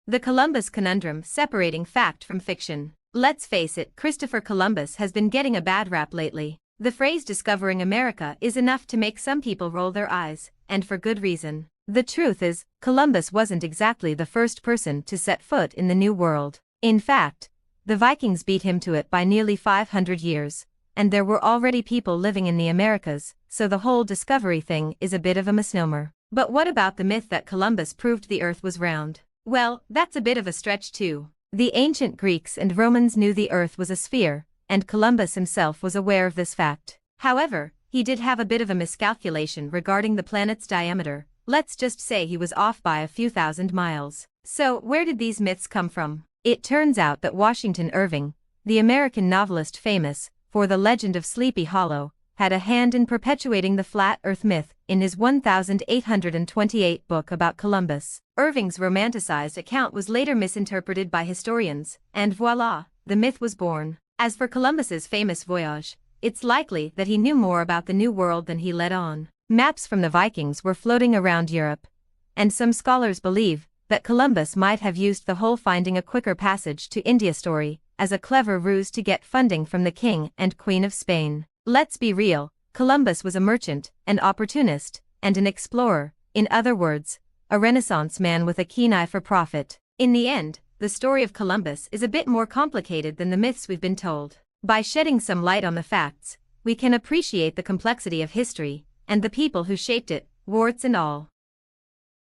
The Columbus Conundrum: separating fact from fiction. Let's face it, Christopher Columbus has been getting a bad rap lately. The phrase discovering America is enough to make some people roll their eyes, and for good reason. The truth is, Columbus wasn't exactly the first person to set foot in the New World. In fact, the Vikings beat him to it by nearly 500 years, and there were already people living in the Americas, so the whole discovery thing is a bit of a misnomer. But what about the myth that Columbus proved the earth was round? Well, that's a bit of a stretch too. The ancient Greeks and Romans knew the earth was a sphere, and Columbus himself was aware of this fact. However, he did have a bit of a miscalculation regarding the planet's diameter. Let's just say he was off by a few thousand miles. So, where did these myths come from? It turns out that Washington Irving, the American novelist famous for The Legend of Sleepy Hollow, had a hand in perpetuating the flat earth myth in his 1828 book about Columbus. Irving's romanticized account was later misinterpreted by historians, and voila, the myth was born. As for Columbus's famous voyage, it's likely that he knew more about the New World than he let on. Maps from the Vikings were floating around Europe, and some scholars believe that Columbus might have used the whole finding a quicker passage to India story as a clever ruse to get funding from the King and Queen of Spain. Let's be real, Columbus was a merchant, an opportunist, and an explorer, in other words, a Renaissance man with a keen eye for profit. In the end, the story of Columbus is a bit more complicated than the myths we've been told. By shedding some light on the facts, we can appreciate the complexity of history and the people who shaped it, warts and all.